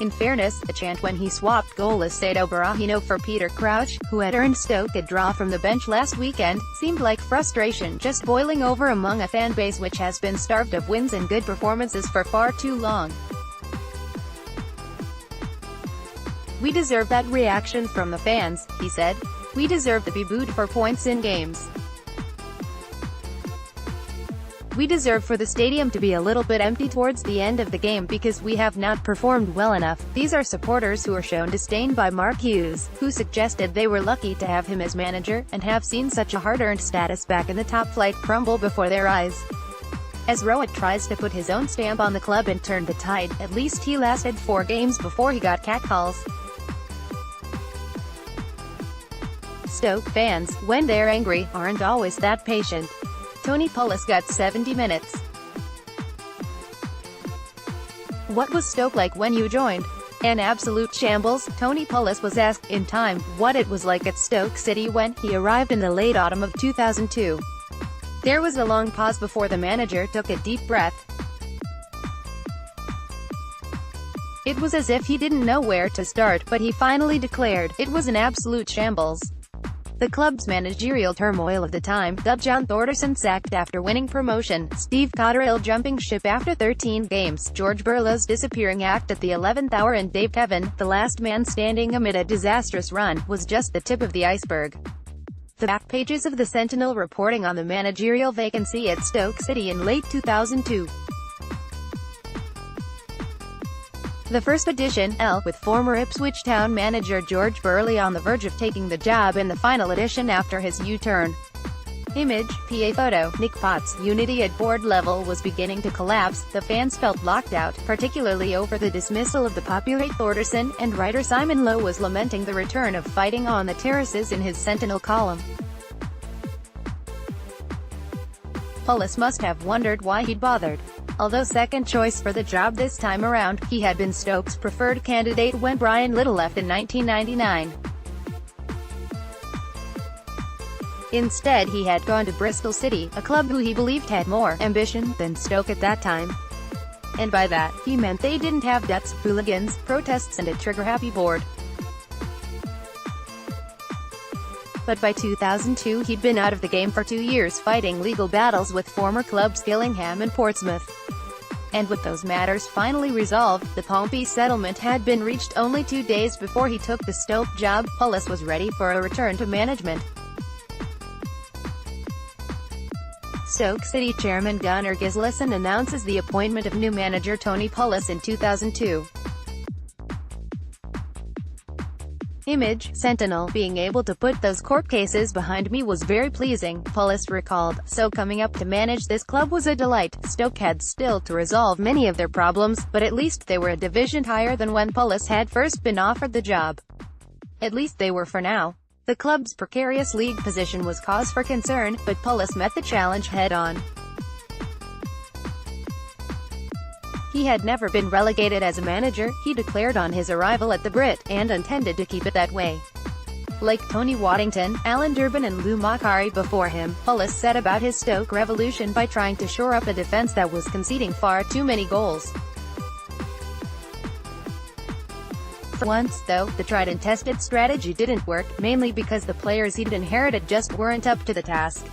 In fairness, the chant when he swapped goalie Sado Barahino for Peter Crouch, who had earned Stoke a draw from the bench last weekend, seemed like frustration just boiling over among a fan base which has been starved of wins and good performances for far too long. "We deserve that reaction from the fans," he said. "We deserve to be booed for points in games. We deserve for the stadium to be a little bit empty towards the end of the game because we have not performed well enough." These are supporters who are shown disdain by Mark Hughes, who suggested they were lucky to have him as manager, and have seen such a hard-earned status back in the top flight crumble before their eyes. As Rowett tries to put his own stamp on the club and turn the tide, at least he lasted 4 games before he got catcalls. Stoke fans, when they're angry, aren't always that patient. Tony Pulis got 70 minutes. "What was Stoke like when you joined?" "An absolute shambles." Tony Pulis was asked, in time, what it was like at Stoke City when he arrived in the late autumn of 2002. There was a long pause before the manager took a deep breath. It was as if he didn't know where to start, but he finally declared, "It was an absolute shambles." The club's managerial turmoil of the time, dubbed John Thordarson sacked after winning promotion, Steve Cotterill jumping ship after 13 games, George Burlow's disappearing act at the 11th hour and Dave Kevin, the last man standing amid a disastrous run, was just the tip of the iceberg. The back pages of the Sentinel reporting on the managerial vacancy at Stoke City in late 2002. The first edition, with former Ipswich Town manager George Burley on the verge of taking the job, in the final edition after his U-turn. Image, PA photo, Nick Potts. Unity at board level was beginning to collapse. The fans felt locked out, particularly over the dismissal of the popular Thordarson, and writer Simon Lowe was lamenting the return of fighting on the terraces in his Sentinel column. Pulis must have wondered why he'd bothered. Although second choice for the job this time around, he had been Stoke's preferred candidate when Brian Little left in 1999. Instead he had gone to Bristol City, a club who he believed had more ambition than Stoke at that time. And by that, he meant they didn't have debts, hooligans, protests and a trigger-happy board. But by 2002 he'd been out of the game for 2 years fighting legal battles with former clubs Gillingham and Portsmouth. And with those matters finally resolved, the Pompey settlement had been reached only 2 days before he took the Stoke job. Pulis was ready for a return to management. Stoke City chairman Gunnar Gislason announces the appointment of new manager Tony Pulis in 2002. Image, Sentinel. "Being able to put those court cases behind me was very pleasing," Pulis recalled. "So coming up to manage this club was a delight." Stoke had still to resolve many of their problems, but at least they were a division higher than when Pulis had first been offered the job. At least they were for now. The club's precarious league position was cause for concern, but Pulis met the challenge head-on. He had never been relegated as a manager, he declared on his arrival at the Brit, and intended to keep it that way. Like Tony Waddington, Alan Durbin and Lou Macari before him, Pulis set about his Stoke revolution by trying to shore up a defence that was conceding far too many goals. For once, though, the tried-and-tested strategy didn't work, mainly because the players he'd inherited just weren't up to the task.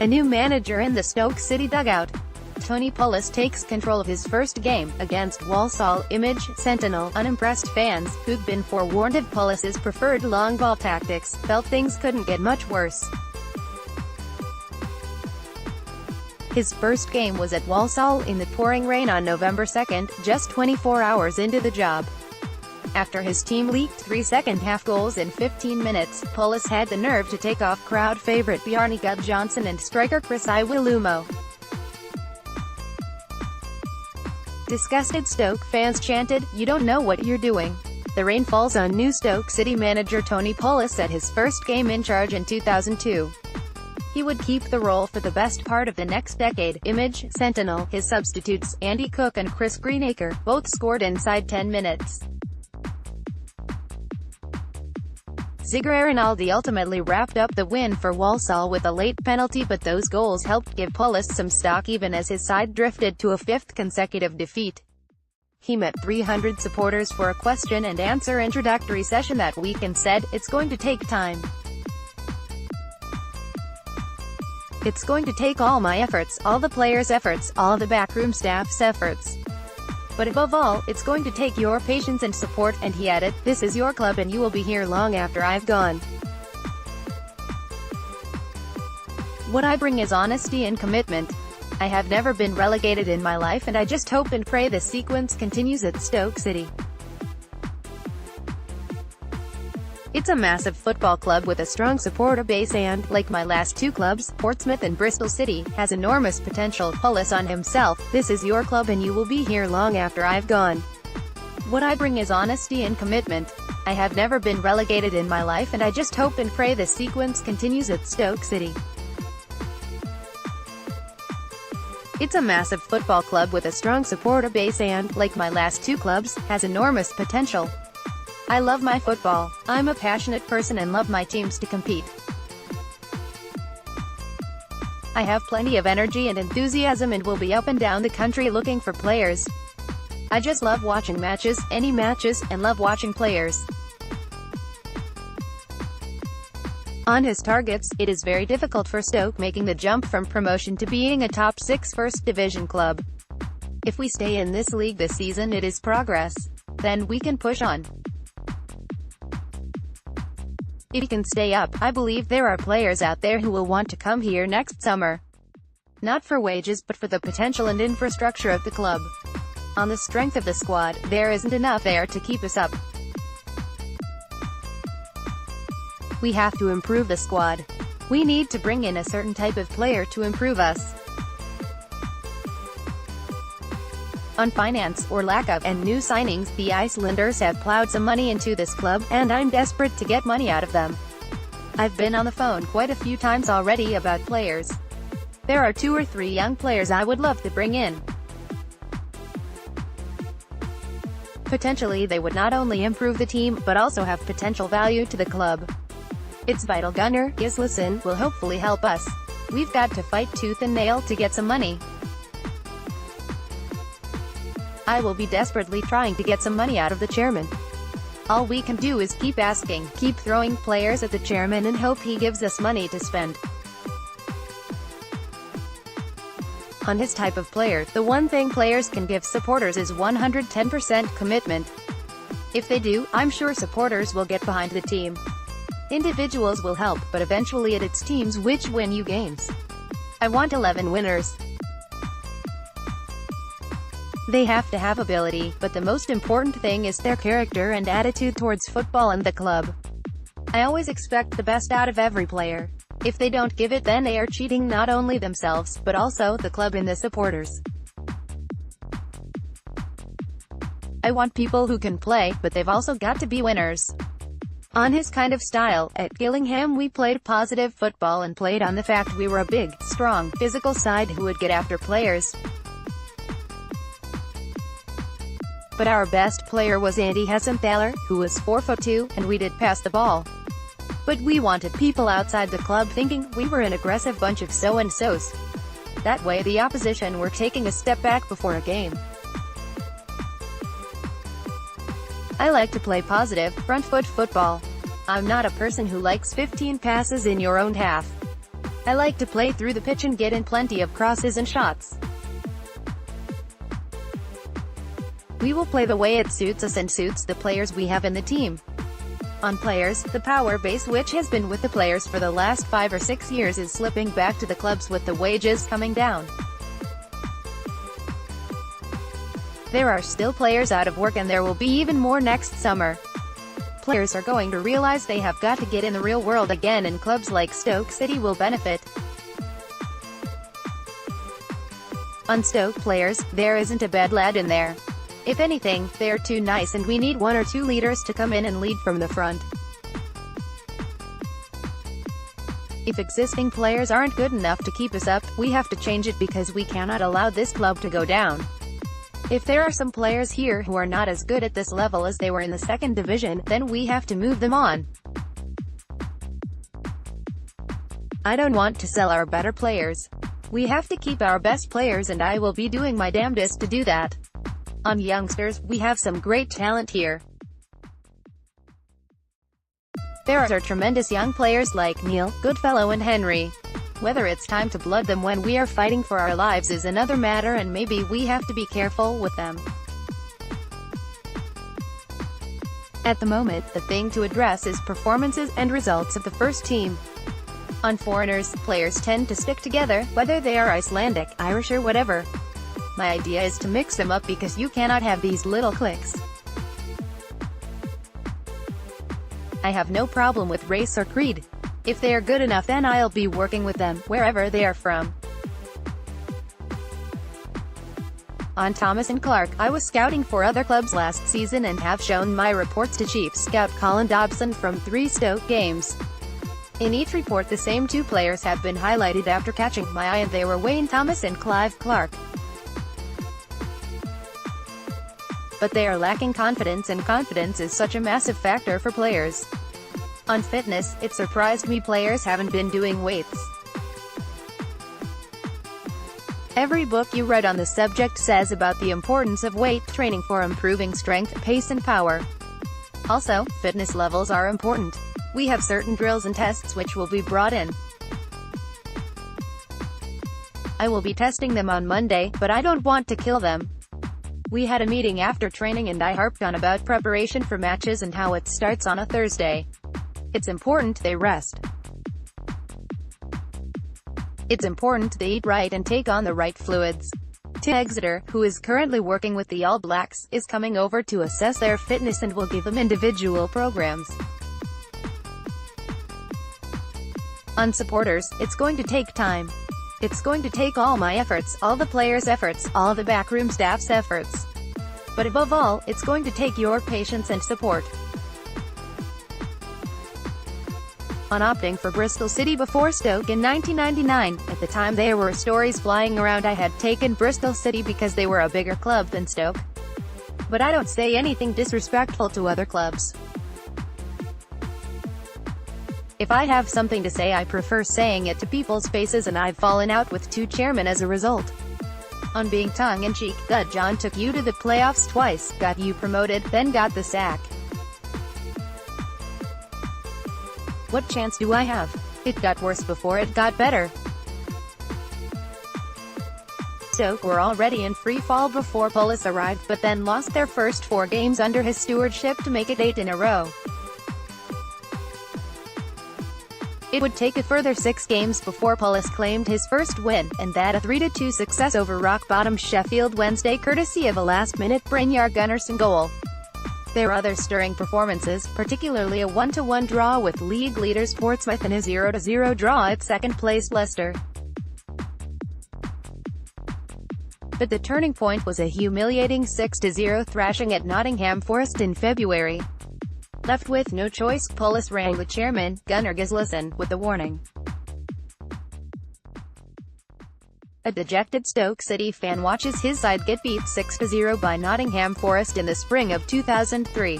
A new manager in the Stoke City dugout. Tony Pulis takes control of his first game, against Walsall. Image, Sentinel. Unimpressed fans, who'd been forewarned of Pulis's preferred long ball tactics, felt things couldn't get much worse. His first game was at Walsall in the pouring rain on November 2nd, just 24 hours into the job. After his team leaked 3 second-half goals in 15 minutes, Pulis had the nerve to take off crowd favourite Bjarne Gudjohnsen and striker Chris Iwelumo. Disgusted Stoke fans chanted, "You don't know what you're doing." The rain falls on new Stoke City manager Tony Pulis at his first game in charge in 2002. He would keep the role for the best part of the next decade. Image, Sentinel. His substitutes, Andy Cook and Chris Greenacre, both scored inside 10 minutes. Ziger Rinaldi ultimately wrapped up the win for Walsall with a late penalty, but those goals helped give Pulis some stock even as his side drifted to a fifth consecutive defeat. He met 300 supporters for a question-and-answer introductory session that week and said, "It's going to take time. It's going to take all my efforts, all the players' efforts, all the backroom staff's efforts. But above all, it's going to take your patience and support," and he added, "This is your club and you will be here long after I've gone. What I bring is honesty and commitment. I have never been relegated in my life and I just hope and pray this sequence continues at Stoke City. It's a massive football club with a strong supporter base and, like my last two clubs, Portsmouth and Bristol City, has enormous potential." Pulis on himself, "This is your club and you will be here long after I've gone. What I bring is honesty and commitment. I have never been relegated in my life and I just hope and pray this sequence continues at Stoke City. It's a massive football club with a strong supporter base and, like my last two clubs, has enormous potential. I love my football. I'm a passionate person and love my teams to compete. I have plenty of energy and enthusiasm and will be up and down the country looking for players. I just love watching matches, any matches, and love watching players." On his targets, it is very difficult for Stoke making the jump from promotion to being a top 6 First Division club. If we stay in this league this season it is progress. Then we can push on. If we can stay up, I believe there are players out there who will want to come here next summer. Not for wages but for the potential and infrastructure of the club. On the strength of the squad, there isn't enough there to keep us up. We have to improve the squad. We need to bring in a certain type of player to improve us. On finance, or lack of, and new signings, the Icelanders have plowed some money into this club, and I'm desperate to get money out of them. I've been on the phone quite a few times already about players. There are 2 or 3 young players I would love to bring in. Potentially they would not only improve the team, but also have potential value to the club. It's vital. Gunnar Gislason will hopefully help us. We've got to fight tooth and nail to get some money. I will be desperately trying to get some money out of the chairman. All we can do is keep asking, keep throwing players at the chairman and hope he gives us money to spend. On his type of player, the one thing players can give supporters is 110% commitment. If they do, I'm sure supporters will get behind the team. Individuals will help, but eventually it's teams which win you games. I want 11 winners. They have to have ability, but the most important thing is their character and attitude towards football and the club. I always expect the best out of every player. If they don't give it, then they are cheating not only themselves, but also the club and the supporters. I want people who can play, but they've also got to be winners. On his kind of style, at Gillingham we played positive football and played on the fact we were a big, strong, physical side who would get after players. But our best player was Andy Hessenthaler, who was 4'2", and we did pass the ball. But we wanted people outside the club thinking we were an aggressive bunch of so-and-sos. That way the opposition were taking a step back before a game. I like to play positive, front-foot football. I'm not a person who likes 15 passes in your own half. I like to play through the pitch and get in plenty of crosses and shots. We will play the way it suits us and suits the players we have in the team. On players, the power base which has been with the players for the last 5 or 6 years is slipping back to the clubs with the wages coming down. There are still players out of work and there will be even more next summer. Players are going to realize they have got to get in the real world again and clubs like Stoke City will benefit. On Stoke players, there isn't a bad lad in there. If anything, they're too nice and we need 1 or 2 leaders to come in and lead from the front. If existing players aren't good enough to keep us up, we have to change it because we cannot allow this club to go down. If there are some players here who are not as good at this level as they were in the second division, then we have to move them on. I don't want to sell our better players. We have to keep our best players and I will be doing my damnedest to do that. On youngsters, we have some great talent here. There are tremendous young players like Neil, Goodfellow and Henry. Whether it's time to blood them when we are fighting for our lives is another matter, and maybe we have to be careful with them. At the moment, the thing to address is performances and results of the first team. On foreigners, players tend to stick together, whether they are Icelandic, Irish or whatever. My idea is to mix them up because you cannot have these little cliques. I have no problem with race or creed. If they are good enough, then I'll be working with them, wherever they are from. On Thomas and Clark, I was scouting for other clubs last season and have shown my reports to Chief Scout Colin Dobson from 3 Stoke games. In each report the same 2 players have been highlighted after catching my eye, and they were Wayne Thomas and Clive Clark. But they are lacking confidence, and confidence is such a massive factor for players. On fitness, it surprised me players haven't been doing weights. Every book you read on the subject says about the importance of weight training for improving strength, pace and power. Also, fitness levels are important. We have certain drills and tests which will be brought in. I will be testing them on Monday, but I don't want to kill them. We had a meeting after training and I harped on about preparation for matches and how it starts on a Thursday. It's important they rest. It's important they eat right and take on the right fluids. Tim Exeter, who is currently working with the All Blacks, is coming over to assess their fitness and will give them individual programs. On supporters, it's going to take time. It's going to take all my efforts, all the players' efforts, all the backroom staff's efforts. But above all, it's going to take your patience and support. On opting for Bristol City before Stoke in 1999, at the time there were stories flying around I had taken Bristol City because they were a bigger club than Stoke. But I don't say anything disrespectful to other clubs. If I have something to say, I prefer saying it to people's faces, and I've fallen out with 2 chairmen as a result. On being tongue-in-cheek, Gut John took you to the playoffs twice, got you promoted, then got the sack. What chance do I have? It got worse before it got better. Stoke were already in free fall before Pulis arrived, but then lost their first 4 games under his stewardship to make it 8 in a row. It would take a further 6 games before Pulis claimed his first win, and that a 3-2 success over rock-bottom Sheffield Wednesday courtesy of a last-minute Brynjar Gunnarsson goal. There were other stirring performances, particularly a 1-1 draw with league leaders Portsmouth and a 0-0 draw at second-placed Leicester. But the turning point was a humiliating 6-0 thrashing at Nottingham Forest in February. Left with no choice, Pulis rang the chairman, Gunnar Gislason, with a warning. A dejected Stoke City fan watches his side get beat 6-0 by Nottingham Forest in the spring of 2003.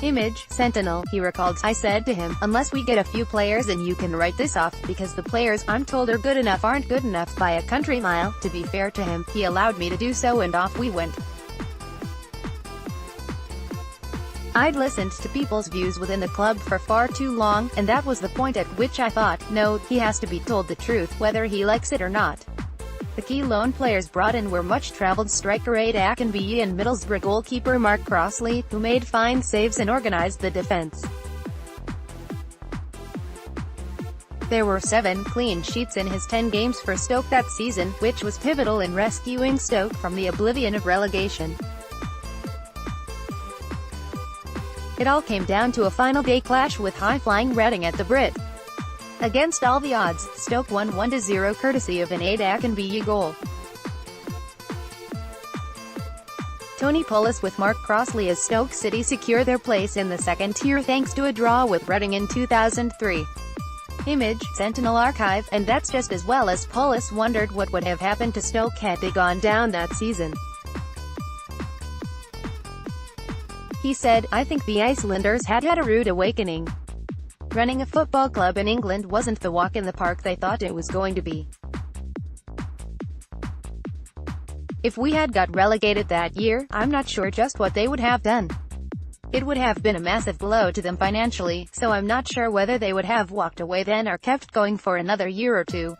Image, Sentinel, he recalled, I said to him, unless we get a few players and you can write this off, because the players I'm told are good enough aren't good enough by a country mile. To be fair to him, he allowed me to do so and off we went. I'd listened to people's views within the club for far too long, and that was the point at which I thought, no, he has to be told the truth, whether he likes it or not. The key loan players brought in were much-travelled striker Ade Akinbiyi and Middlesbrough goalkeeper Mark Crossley, who made fine saves and organised the defence. There were 7 clean sheets in his 10 games for Stoke that season, which was pivotal in rescuing Stoke from the oblivion of relegation. It all came down to a final day clash with high-flying Reading at the Brit. Against all the odds, Stoke won 1-0 courtesy of an Ade Akinbiyi goal. Tony Pulis with Mark Crossley as Stoke City secure their place in the second tier thanks to a draw with Reading in 2003. Image, Sentinel Archive, and that's just as well as Pulis wondered what would have happened to Stoke had they gone down that season. He said, I think the Icelanders had a rude awakening. Running a football club in England wasn't the walk in the park they thought it was going to be. If we had got relegated that year, I'm not sure just what they would have done. It would have been a massive blow to them financially, so I'm not sure whether they would have walked away then or kept going for another year or two.